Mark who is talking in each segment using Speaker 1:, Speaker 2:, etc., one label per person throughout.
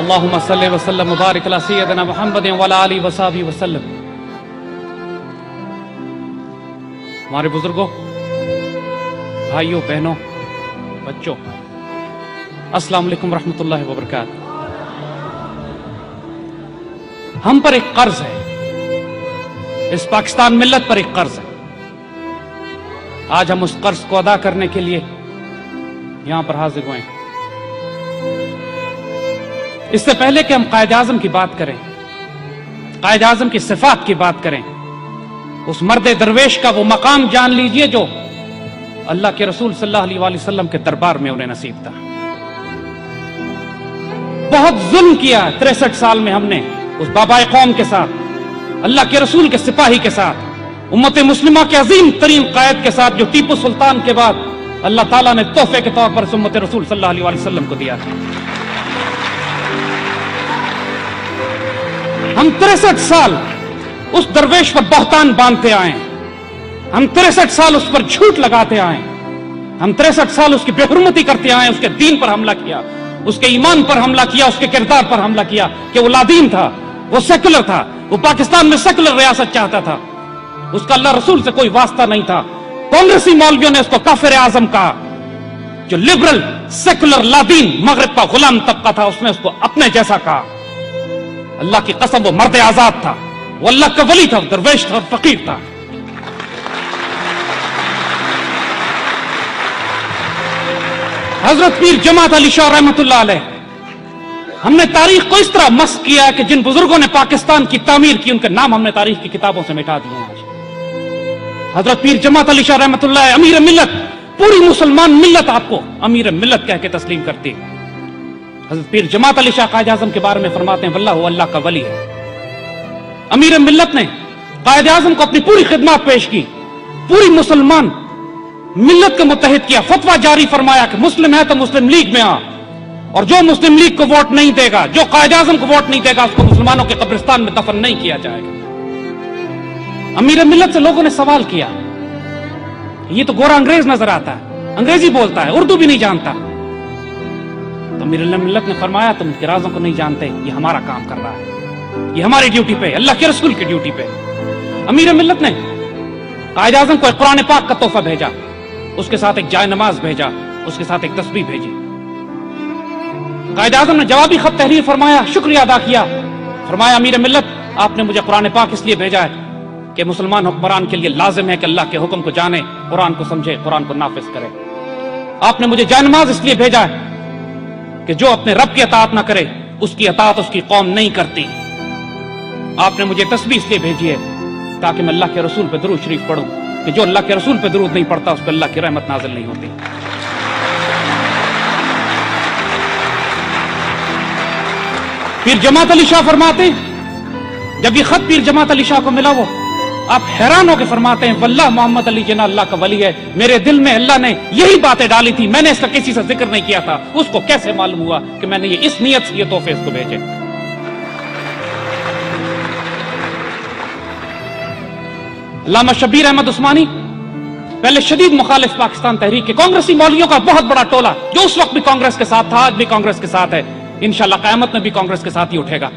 Speaker 1: अल्लाहुम्मा सल्लि व सल्लिम व बारिक अला सय्यदिना मुहम्मदिन व अला आलिहि व सहबिहि व सल्लम। हमारे बुजुर्गों, भाइयों, बहनों, बच्चों, अस्सलाम वालेकुम रहमतुल्लाहि व बरकातहू। हम पर एक कर्ज है, इस पाकिस्तान मिल्लत पर एक कर्ज है। आज हम उस कर्ज को अदा करने के लिए यहां पर हाजिर हुए हैं। इससे पहले कि हम कायद आजम की बात करें, कायद आजम की सिफात की बात करें, उस मर्द दरवेश का वो मकाम जान लीजिए जो अल्लाह के रसूल सल्लल्लाहु अलैहि वसल्लम के दरबार में उन्हें नसीब था। बहुत जुल्म किया 63 साल में हमने उस बाबा कौम के साथ, अल्लाह के रसूल के सिपाही के साथ, उम्मत मुस्लिमा के अजीम तरीन कायद के साथ, जो टीपू सुल्तान के बाद अल्लाह ताला ने तोहफे के तौर पर उम्मत रसूल सल्लल्लाहु अलैहि वसल्लम को दिया था। हम 63 साल उस दरवेश पर बहतान बांधते आए, हम 63 साल उस पर झूठ लगाते आए, हम 63 साल उसकी बेहुरमती करते आए, उसके दीन पर हमला किया, उसके ईमान पर हमला किया, उसके किरदार पर हमला किया कि वो लादीन था, वो सेकुलर था, वो पाकिस्तान में सेकुलर रियासत चाहता था, उसका अल्लाह रसूल से कोई वास्ता नहीं था। कांग्रेसी मौलवियों ने उसको काफिर आजम कहा। जो लिबरल सेकुलर लादीन मगरिब का गुलाम तबका था, उसने उसको अपने जैसा कहा। अल्लाह की कसम, वो मर्द आजाद था, वो अल्लाह का वली था, दरवेश था, फकीर था। हजरत पीर जमात अली शाह रहमतुल्लाह अलैह, हमने तारीख को इस तरह मस्क किया कि जिन बुजुर्गों ने पाकिस्तान की तामीर की, उनके नाम हमने तारीख की किताबों से मिटा दिए हैं। आज हजरत पीर जमात अली शाह रहमतुल्लाह अमीर मिल्लत, पूरी मुसलमान मिल्लत आपको अमीर मिल्लत कह के तस्लीम करती है। हजरत पीर जमात अली शाह कायद आजम के बारे में फरमाते हैं, वल्लाह अल्लाह का वली है। अमीर मिल्लत ने कायद आजम को अपनी पूरी खिदमत पेश की, पूरी मुसलमान मिल्लत को मुत्तहिद किया, फतवा जारी फरमाया कि मुस्लिम है तो मुस्लिम लीग में आ, और जो मुस्लिम लीग को वोट नहीं देगा, जो कायद आजम को वोट नहीं देगा, उसको मुसलमानों के कब्रिस्तान में दफन नहीं किया जाएगा। अमीर मिल्लत से लोगों ने सवाल किया, ये तो गोरा अंग्रेज नजर आता है, अंग्रेजी बोलता है, उर्दू भी नहीं जानता। तो अमीर मिल्लत ने फरमाया, तुम के राजों को नहीं जानते, ये हमारा काम कर रहा है, ये हमारी ड्यूटी पे, अल्लाह के रसूल की ड्यूटी पे। अमीर मिल्लत ने कायद आजम को एक कुरान पाक का तोहफा भेजा, उसके साथ एक जाय नमाज भेजा, उसके साथ एक तस्बीह भेजी। कायद आजम ने जवाबी खत तहरीर फरमाया, शुक्रिया अदा किया, फरमाया अमीर मिल्लत, आपने मुझे कुरान पाक इसलिए भेजा है कि मुसलमान हुक्मरान के लिए लाजिम है कि अल्लाह के हुक्म को जाने, कुरान को समझे, कुरान को नाफिज करे। आपने मुझे जाय नमाज इसलिए भेजा है कि जो अपने रब की अताअत ना करे, उसकी अताअत उसकी कौम नहीं करती। आपने मुझे तस्बीह इसलिए भेजी है ताकि मैं अल्लाह के रसूल पे दुरूद शरीफ पढ़ूं, कि जो अल्लाह के रसूल पे दुरूद नहीं पढ़ता, उस पर अल्लाह की रहमत नाजिल नहीं होती। पीर जमात अली शाह फरमाते, जब ये खत पीर जमात अली शाह को मिला, वो आप हैरान होकर फरमाते हैं, वल्लाह मोहम्मद अली जना अल्लाह का वली है, मेरे दिल में अल्लाह ने यही बातें डाली थी, मैंने इसका किसी से जिक्र नहीं किया था, उसको कैसे मालूम हुआ कि मैंने ये इस नियत से ये तोहफे इसको भेजे। अल्लामा शब्बीर अहमद उस्मानी, पहले शदीद मुखालिफ पाकिस्तान तहरीक के, कांग्रेसी मौलवियों का बहुत बड़ा टोला, जो उस वक्त भी कांग्रेस के साथ था, आज भी कांग्रेस के साथ है, इंशाअल्लाह क़यामत में भी कांग्रेस के साथ ही उठेगा।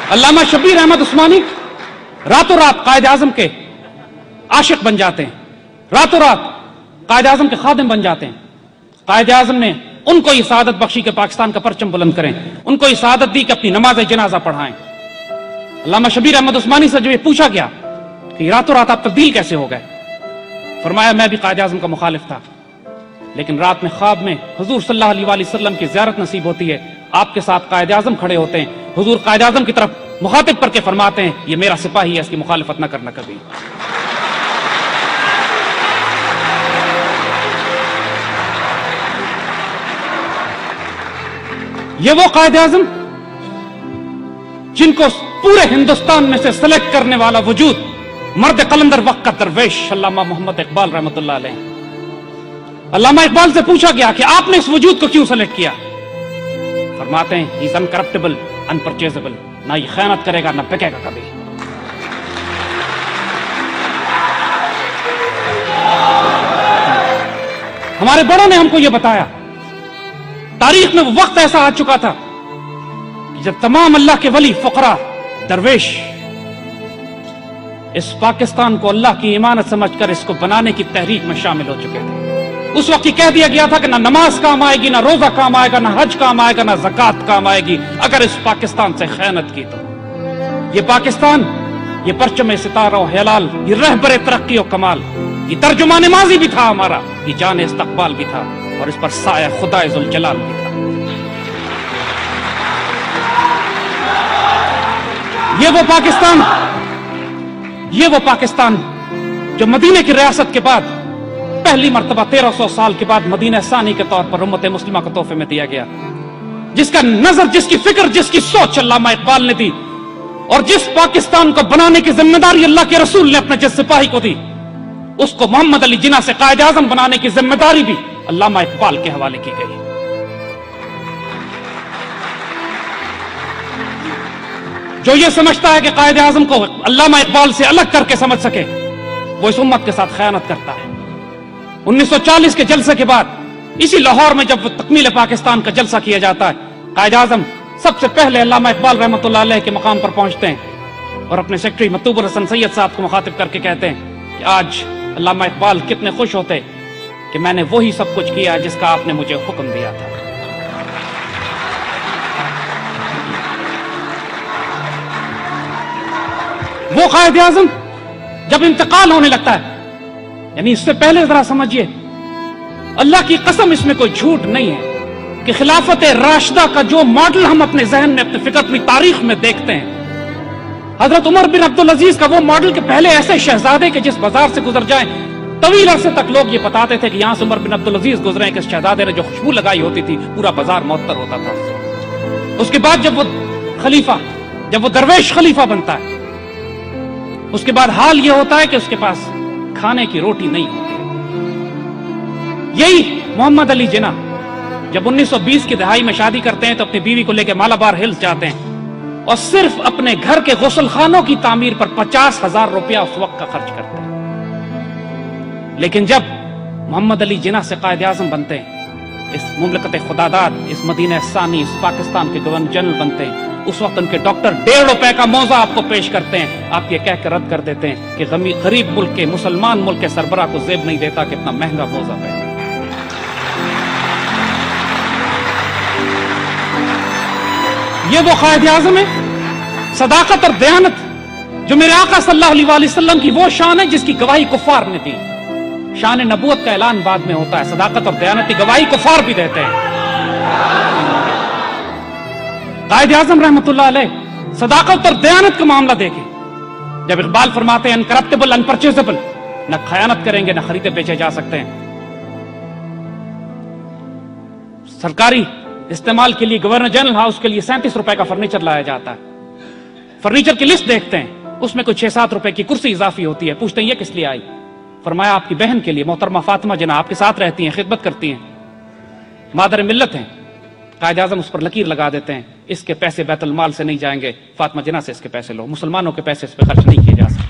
Speaker 1: अल्लामा शब्बीर अहमद उस्मानी रातों रात कायद आजम के आशिक बन जाते हैं, रातों रात कायद आजम के खादिम बन जाते हैं। कायद आजम ने उनको ये सआदत बख्शी के पाकिस्तान का परचम बुलंद करें, उनको ये सआदत दी कि अपनी नमाज जनाजा पढ़ाएं। अल्लामा शब्बीर अहमद उस्मानी से जब ये पूछा गया कि रातों रात आप तब्दील कैसे हो गए, फरमाया मैं भी कायद आजम का मुखालिफ था, लेकिन रात में ख्वाब में हुजूर सल्लल्लाहु अलैहि वसल्लम की ज़ियारत नसीब होती है, आपके साथ कायद आजम खड़े होते हैं, हुजूर कायद आजम की तरफ मुखातिब करके फरमाते हैं, ये मेरा सिपाही है, इसकी मुखालिफत न करना कभी। ये वो कायद आजम जिनको पूरे हिंदुस्तान में से सेलेक्ट करने वाला वजूद मर्द कलंदर वक्त का दरवेश अल्लामा मोहम्मद इकबाल रहमतुल्लाह अलैह। अल्लामा इकबाल से पूछा गया कि आपने इस वजूद को क्यों सेलेक्ट किया, फरमाते हैं ही इज अनकरप्टेबल अनपरचेजेबल, ना ये खयानत करेगा ना बिकेगा कभी। ہمارے بڑوں نے ہم کو یہ بتایا، تاریخ میں وہ وقت ایسا آ چکا تھا کہ جب تمام اللہ کے ولی، فقراء، درویش اس پاکستان کو اللہ کی امانت سمجھ کر اس کو بنانے کی تحریک میں شامل ہو چکے تھے۔ اس وقت یہ کہہ دیا گیا تھا کہ نہ نماز کام آئے گی، نہ روزہ کام آئے گا، نہ حج کام آئے گا، نہ زکوٰۃ کام آئے گی اگر اس پاکستان سے خیانت کی تو۔ یہ پاکستان، یہ پرچم ستارہ و ہلال، یہ رہبر ترقی و کمال، یہ ترجمان ماضی بھی تھا ہمارا، یہ جان استقبال بھی تھا، اور اس پر سایہ خدا ذوالجلال بھی تھا۔ یہ وہ پاکستان جو مدینے کی ریاست کے بعد پہلی مرتبہ 1300 سال کے بعد مدینہ ثانی کے طور پر امت مسلمہ کو تحفے میں دیا گیا، جس کا نظر، جس کی فکر، جس کی سوچ علامہ اقبال نے دی، اور جس پاکستان کو بنانے کی ذمہ داری اللہ کے رسول نے اپنے جس سپاہی کو دی، اس کو محمد علی جناح سے قائد اعظم بنانے کی ذمہ داری بھی علامہ اقبال کے حوالے کی گئی۔ جو یہ سمجھتا ہے کہ قائد اعظم کو علامہ اقبال سے الگ کر کے سمجھ سکے، وہ اس امت کے ساتھ خیانت کرتا ہے۔ 1940 کے جلسے کے بعد اسی لاہور میں جب وہ تکمیل پاکستان کا جلسہ کیا جاتا ہے، قائد اعظم سب سے پہلے علامہ اقبال رحمۃ اللہ علیہ کے مقام پر پہنچتے ہیں اور اپنے سیکرٹری مطلوب الحسن سید صاحب کو مخاطب کر کے کہتے ہیں کہ آج علامہ اقبال کتنے خوش ہوتے کہ میں نے وہی سب کچھ کیا جس کا آپ نے مجھے حکم دیا تھا۔ وہ قائد اعظم جب انتقال ہونے لگتا ہے، یعنی اس سے پہلے ذرا سمجھیے، اللہ کی قسم اس میں کوئی جھوٹ نہیں ہے کہ خلافت راشدہ کا جو ماڈل ہم اپنے ذہن میں، اپنے فکر، اپنی تاریخ میں دیکھتے ہیں، حضرت عمر بن عبدالعزیز کا وہ ماڈل کہ پہلے ایسے شہزادے کے جس بازار سے گزر جائیں طویل عرصے تک لوگ یہ بتاتے تھے کہ یہاں سے عمر بن عبدالعزیز گزرے ہیں، کہ اس شہزادے نے جو خوشبو لگائی ہوتی تھی پورا بازار معطر ہوتا تھا۔ اس کے بعد جب وہ خلیفہ، جب وہ درویش خلیفہ بنتا ہے، اس کے بعد حال یہ ہوتا ہے کہ اس کے پاس کھانے کی روٹی نہیں ہوتی۔ یہی محمد علی جناح جب 1920 کی دہائی میں شادی کرتے ہیں تو اپنی بیوی کو لے کے مالابار ہلز جاتے ہیں اور صرف اپنے گھر کے غسل خانوں کی تعمیر پر 50,000 روپیہ اس وقت کا خرچ کرتے ہیں۔ لیکن جب محمد علی جناح سے قائد اعظم بنتے ہیں، اس مملکت خداداد، اس مدینہ ثانی، اس پاکستان کے گورنر جنرل بنتے ہیں، اس وقت ان کے ڈاکٹر 1.5 روپے کا موزہ آپ کو پیش کرتے ہیں، آپ یہ کہہ کر رد کر دیتے ہیں کہ غریب ملک کے، مسلمان ملک کے سربراہ کو زیب نہیں دیتا کہ اتنا مہنگا موزہ پہنے۔ یہ وہ قائد اعظم ہے، صداقت اور دیانت جو میرے آقا صلی اللہ علیہ وسلم کی وہ شان ہے جس کی گواہی کفار نے دی۔ شان نبوت کا اعلان بعد میں ہوتا ہے، صداقت اور دیانت کی گواہی کفار بھی دیتے ہیں۔ قائد اعظم رحمۃ اللہ علیہ صداقت اور دیانت کا معاملہ دیکھیں، جب اقبال فرماتے ہیں انکرپٹیبل، انپرچیزبل، نہ خیانت کریں گے نہ خریدے بیچے جا سکتے ہیں۔ سرکاری استعمال کے لیے گورنر جنرل ہاؤس کے لیے 37 روپے کا فرنیچر لایا جاتا ہے۔ فرنیچر کی لسٹ دیکھتے ہیں، اس میں کوئی 6-7 روپے کی کرسی اضافی ہوتی ہے۔ پوچھتے ہیں یہ کس لیے آئی؟ فرمایا آپ کی بہن کے لیے، محترمہ فاطمہ جناح آپ کے ساتھ رہتی ہیں، خدمت کرتی ہیں، مادر ملت ہیں۔ قائد اعظم اس پر لکیر لگا دیتے ہیں، اس کے پیسے بیت المال سے نہیں جائیں گے، فاطمہ جناح سے اس کے پیسے لو، مسلمانوں کے پیسے اس پہ خرچ نہیں کیے جا سکتے۔